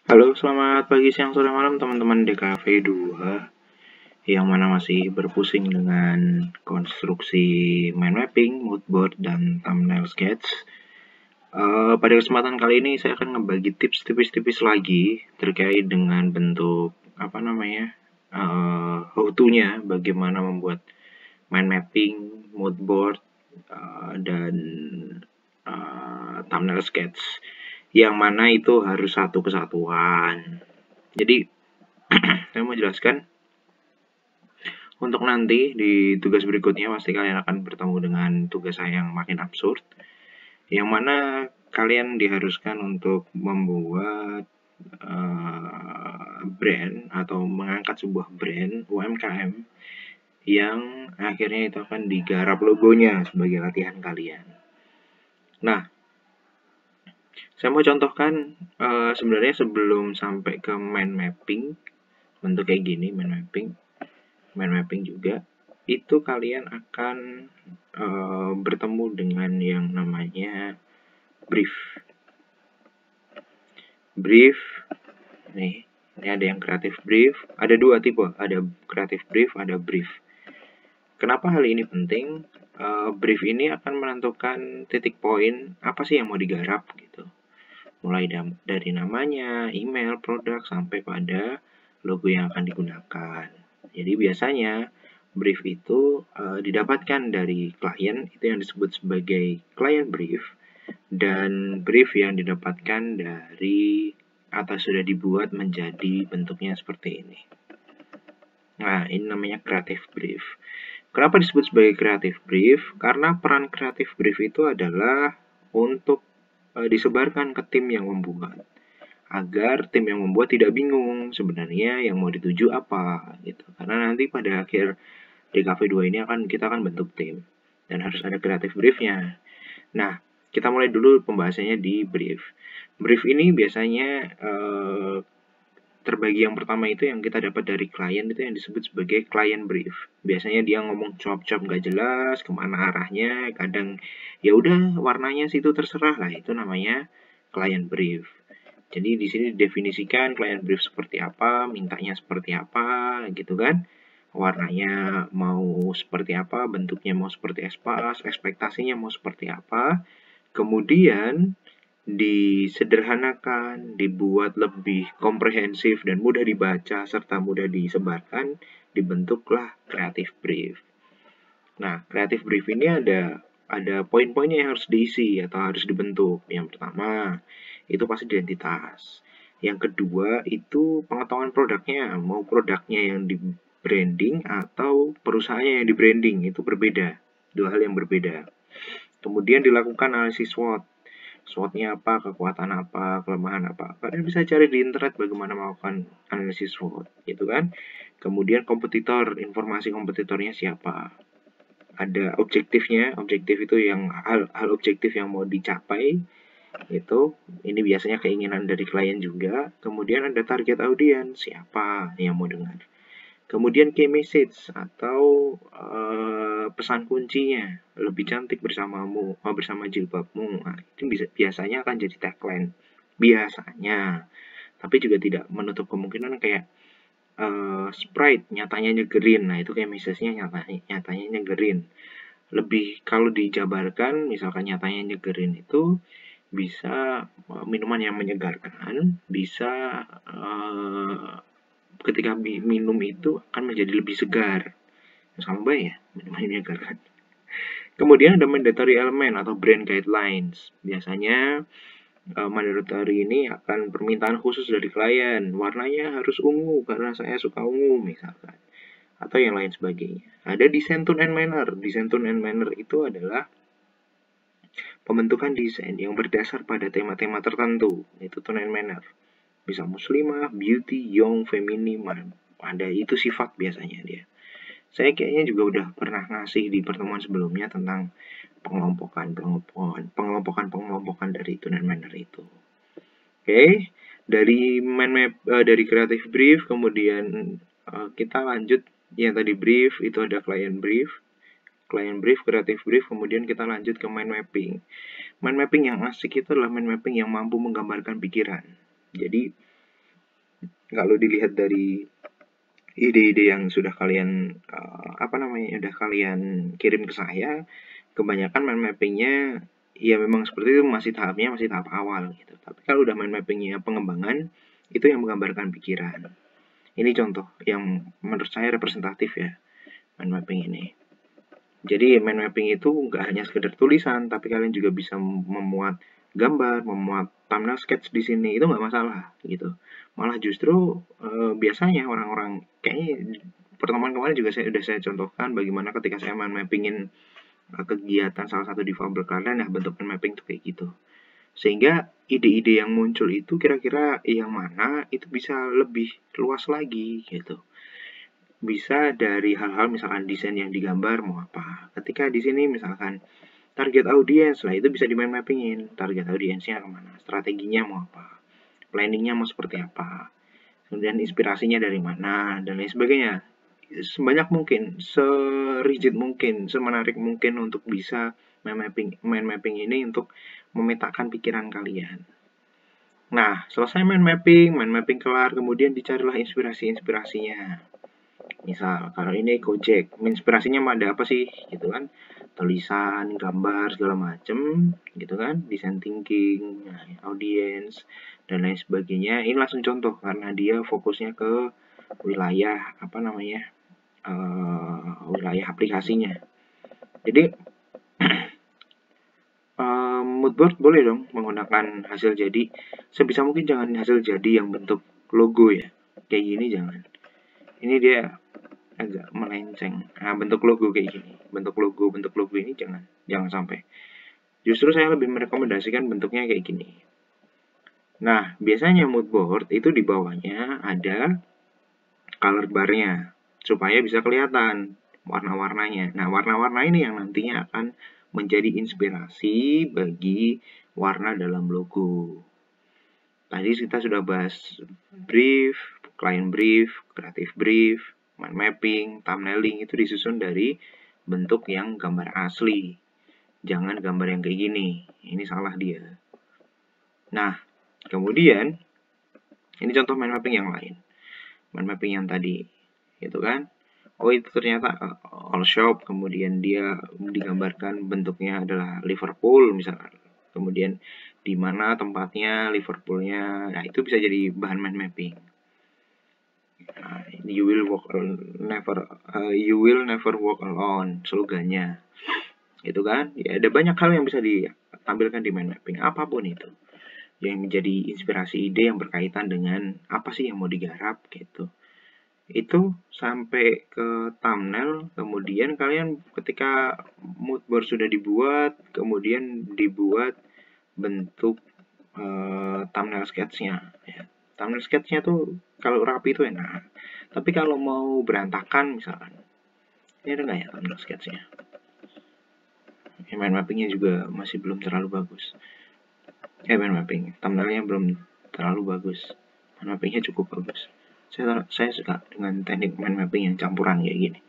Halo, selamat pagi, siang, sore, malam teman-teman DKV 2 yang mana masih berpusing dengan konstruksi mind mapping, mood board, dan thumbnail sketch. Pada kesempatan kali ini saya akan ngebagi tips tipis-tipis lagi terkait dengan bentuk how to-nya, bagaimana membuat mind mapping, mood board, dan thumbnail sketch, yang mana itu harus satu kesatuan. Jadi saya mau jelaskan untuk nanti di tugas berikutnya pasti kalian akan bertemu dengan tugas saya yang makin absurd, yang mana kalian diharuskan untuk membuat brand atau mengangkat sebuah brand UMKM yang akhirnya itu akan digarap logonya sebagai latihan kalian. Nah, saya mau contohkan sebenarnya sebelum sampai ke mind mapping, bentuk kayak gini mind mapping juga, itu kalian akan bertemu dengan yang namanya brief. Brief, nih, ini ada yang kreatif brief, ada dua tipe, ada kreatif brief, ada brief. Kenapa hal ini penting? Brief ini akan menentukan titik poin apa sih yang mau digarap gitu. Mulai dari namanya, email, produk, sampai pada logo yang akan digunakan. Jadi biasanya brief itu didapatkan dari klien, itu yang disebut sebagai client brief, dan brief yang didapatkan dari atau sudah dibuat menjadi bentuknya seperti ini. Nah, ini namanya creative brief. Kenapa disebut sebagai creative brief? Karena peran creative brief itu adalah untuk disebarkan ke tim yang membuat, agar tim yang membuat tidak bingung sebenarnya yang mau dituju apa gitu. Karena nanti pada akhir DKV 2 ini kita akan bentuk tim dan harus ada creative briefnya. Nah, kita mulai dulu pembahasannya di brief. Brief ini biasanya terbagi, yang pertama itu yang kita dapat dari klien, itu yang disebut sebagai client brief. Biasanya dia ngomong cuap-cuap nggak jelas kemana arahnya, kadang ya udah warnanya situ terserah lah, itu namanya client brief. Jadi di sini didefinisikan client brief seperti apa, mintanya seperti apa gitu kan, warnanya mau seperti apa, bentuknya mau seperti apa, ekspektasinya mau seperti apa. Kemudian disederhanakan, dibuat lebih komprehensif dan mudah dibaca serta mudah disebarkan, dibentuklah creative brief. Nah, creative brief ini ada poin-poinnya yang harus diisi atau harus dibentuk. Yang pertama, itu pasti identitas. Yang kedua, itu pengetahuan produknya, mau produknya yang di branding atau perusahaannya yang di branding, itu berbeda. Dua hal yang berbeda. Kemudian dilakukan analisis SWOT. SWOT-nya apa, kekuatan apa, kelemahan apa. Kalian bisa cari di internet bagaimana melakukan analisis SWOT, gitu kan. Kemudian kompetitor, informasi kompetitornya siapa. Ada objektifnya, objektif itu yang hal objektif yang mau dicapai, itu ini biasanya keinginan dari klien juga. Kemudian ada target audiens, siapa yang mau dengar. Kemudian key message atau pesan kuncinya, lebih cantik bersamamu, bersama jilbabmu. Nah, itu biasanya akan jadi tagline. Biasanya. Tapi juga tidak menutup kemungkinan kayak Sprite nyatanya nyegerin. Nah, itu kayak message-nya nyatanya nyegerin. Lebih kalau dijabarkan, misalkan nyatanya nyegerin itu bisa minuman yang menyegarkan, bisa ketika minum itu akan menjadi lebih segar. Sama baik ya, minuman yang menyegarkan. Kemudian ada mandatory element atau brand guidelines. Biasanya mandatory ini akan permintaan khusus dari klien. Warnanya harus ungu karena saya suka ungu misalkan. Atau yang lain sebagainya. Ada design tone and manner. Design tone and manner itu adalah pembentukan desain yang berdasar pada tema-tema tertentu. Itu tone and manner. Bisa muslimah, beauty, young, feminim, ada itu sifat biasanya dia. Saya kayaknya juga udah pernah ngasih di pertemuan sebelumnya tentang pengelompokan dari tone and manner itu. Oke, dari dari creative brief, kemudian kita lanjut yang tadi brief itu ada client brief, creative brief, kemudian kita lanjut ke mind mapping. Mind mapping yang asik itu adalah mind mapping yang mampu menggambarkan pikiran. Jadi kalau dilihat dari ide-ide yang sudah kalian udah kalian kirim ke saya, kebanyakan mind mappingnya ya memang seperti itu, masih tahap awal gitu. Tapi kalau udah mind mappingnya pengembangan, itu yang menggambarkan pikiran. Ini contoh yang menurut saya representatif ya, mind mapping ini. Jadi mind mapping itu nggak hanya sekedar tulisan, tapi kalian juga bisa memuat gambar, memuat thumbnail sketch di sini, itu nggak masalah gitu. Malah justru biasanya orang-orang, kayaknya pertemuan kemarin juga saya contohkan bagaimana ketika saya mind mappingin kegiatan salah satu difabel kalian, ya bentuk mind mapping itu kayak gitu. Sehingga ide-ide yang muncul itu kira-kira yang mana itu bisa lebih luas lagi gitu. Bisa dari hal-hal misalkan desain yang digambar mau apa. Ketika di sini misalkan target audiens lah, itu bisa di mind mappingin target audiensnya kemana, strateginya mau apa, planningnya mau seperti apa, kemudian inspirasinya dari mana dan lain sebagainya. Sebanyak mungkin, serigid mungkin, semenarik mungkin untuk bisa mind mapping ini untuk memetakan pikiran kalian. Nah, selesai mind mapping kelar, kemudian dicarilah inspirasinya. Misal kalau ini Gojek, inspirasinya ada apa sih gitu kan, tulisan, gambar segala macem gitu kan, design thinking, audience dan lain sebagainya. Ini langsung contoh karena dia fokusnya ke wilayah wilayah aplikasinya. Jadi moodboard boleh dong menggunakan hasil jadi, sebisa mungkin jangan hasil jadi yang bentuk logo ya, kayak gini jangan. Ini dia agak melenceng. Nah, bentuk logo kayak gini, bentuk logo ini jangan sampai. Justru saya lebih merekomendasikan bentuknya kayak gini. Nah, biasanya mood board itu di bawahnya ada color bar-nya supaya bisa kelihatan warna-warnanya. Nah, warna-warna ini yang nantinya akan menjadi inspirasi bagi warna dalam logo. Tadi kita sudah bahas brief, client brief, creative brief, mind mapping, thumbnailing, itu disusun dari bentuk yang gambar asli. Jangan gambar yang kayak gini. Ini salah dia. Nah, kemudian ini contoh mind mapping yang lain. Mind mapping yang tadi, gitu kan? Oh, itu ternyata all shop, kemudian dia digambarkan bentuknya adalah Liverpool misalkan. Kemudian di mana tempatnya Liverpoolnya, nah itu bisa jadi bahan mind mapping. You will never walk alone, slogannya. Itu kan? Ya, ada banyak hal yang bisa ditampilkan di mind mapping, apapun itu. Yang menjadi inspirasi ide yang berkaitan dengan apa sih yang mau digarap gitu. Itu sampai ke thumbnail, kemudian kalian ketika mood board sudah dibuat, kemudian dibuat bentuk thumbnail sketch-nya ya. Thumbnail sketch-nya tuh kalau rapi itu enak, tapi kalau mau berantakan misalkan, ini ada nggak ya thumbnail sketch-nya? Mind mapping-nya juga masih belum terlalu bagus. Mind mapping, thumbnail-nya belum terlalu bagus, mind mapping-nya cukup bagus. Saya suka dengan teknik mind mapping yang campuran kayak gini.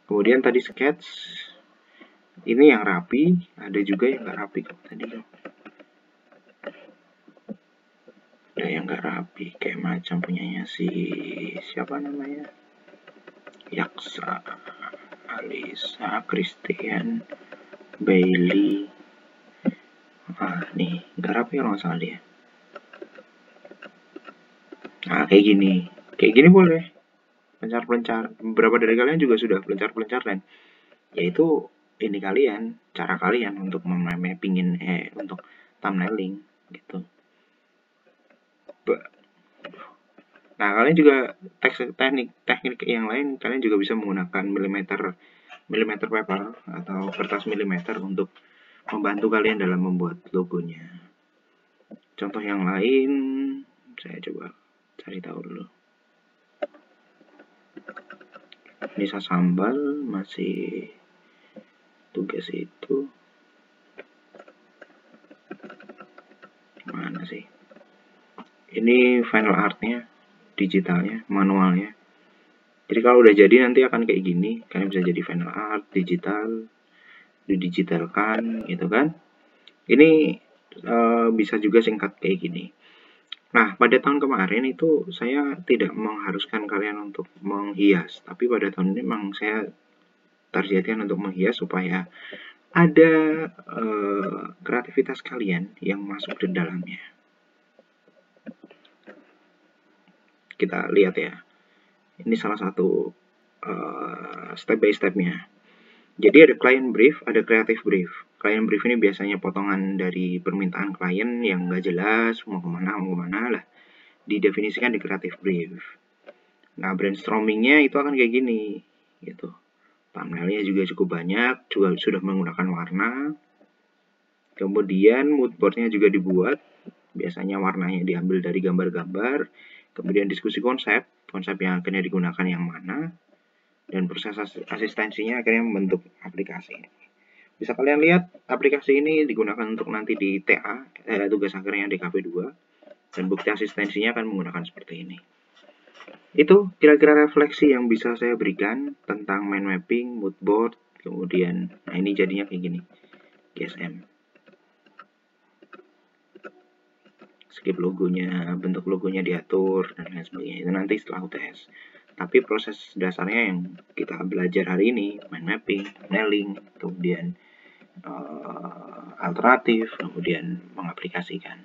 Kemudian tadi sketch, ini yang rapi, ada juga yang nggak rapi kok tadi. Ada yang nggak rapi, kayak macam punyanya si siapa namanya, Yaksa, Alisa, Christian, Bailey. Nih nggak rapi kalau nggak salah dia. Nah, kayak gini boleh. Pelencar-pelencar, beberapa dari kalian juga sudah pelencar-pelencar dan yaitu ini kalian, cara kalian untuk memappingin untuk thumbnailing gitu. Nah, kalian juga teknik yang lain, kalian juga bisa menggunakan millimeter paper atau kertas milimeter untuk membantu kalian dalam membuat logonya. Contoh yang lain, saya coba cari tahu dulu. Nisa Sambal masih tugas itu mana sih? Ini final artnya, digitalnya, manualnya. Jadi kalau udah jadi nanti akan kayak gini, kalian bisa jadi final art, digital, didigitalkan gitu kan. Ini bisa juga singkat kayak gini. Nah, pada tahun kemarin itu saya tidak mengharuskan kalian untuk menghias, tapi pada tahun ini memang saya targetkan untuk menghias supaya ada kreativitas kalian yang masuk di dalamnya. Kita lihat ya, ini salah satu step by stepnya. Jadi ada client brief, ada creative brief. Client brief ini biasanya potongan dari permintaan klien yang nggak jelas, mau kemana lah. Didefinisikan di creative brief. Nah, brainstormingnya itu akan kayak gini, gitu. Thumbnailnya juga cukup banyak, juga sudah menggunakan warna. Kemudian moodboardnya juga dibuat, biasanya warnanya diambil dari gambar-gambar. Kemudian diskusi konsep yang akhirnya digunakan yang mana, dan proses asistensinya akhirnya membentuk aplikasi. Bisa kalian lihat aplikasi ini digunakan untuk nanti di TA, tugas akhirnya di KP2, dan bukti asistensinya akan menggunakan seperti ini. Itu kira-kira refleksi yang bisa saya berikan tentang mind mapping, mood board, kemudian, nah ini jadinya kayak gini, GSM. Skip logonya, bentuk logonya diatur, dan lain sebagainya. Itu nanti setelah UTS. Tapi proses dasarnya yang kita belajar hari ini, mind mapping, mailing, kemudian alternatif, kemudian mengaplikasikan.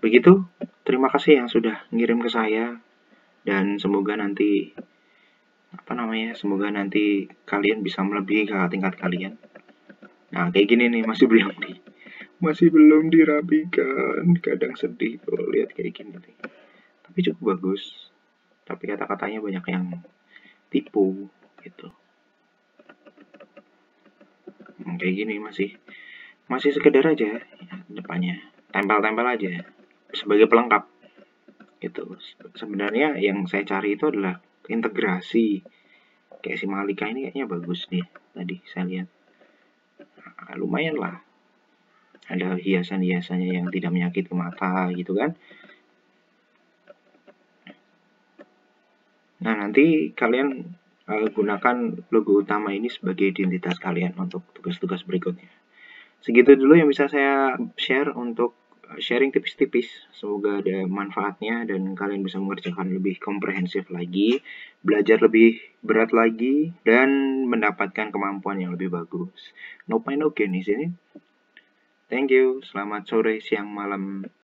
Begitu, terima kasih yang sudah ngirim ke saya, dan semoga nanti semoga nanti kalian bisa melebihi kakak tingkat kalian. Nah, kayak gini nih, masih belum dirapikan, kadang sedih kalau lihat kayak gini nih. Tapi cukup bagus, tapi kata-katanya banyak yang tipu gitu. Kayak gini masih sekedar aja ya, depannya tempel-tempel aja sebagai pelengkap gitu. Sebenarnya yang saya cari itu adalah integrasi. Kayak si Malika ini kayaknya bagus nih, tadi saya lihat. Nah, lumayan lah, ada hiasan-hiasannya yang tidak menyakiti mata gitu kan. Nah, nanti kalian gunakan logo utama ini sebagai identitas kalian untuk tugas-tugas berikutnya. Segitu dulu yang bisa saya share untuk sharing tipis-tipis. Semoga ada manfaatnya dan kalian bisa mengerjakan lebih komprehensif lagi, belajar lebih berat lagi, dan mendapatkan kemampuan yang lebih bagus. No pain, no gain di sini. Thank you. Selamat sore, siang, malam.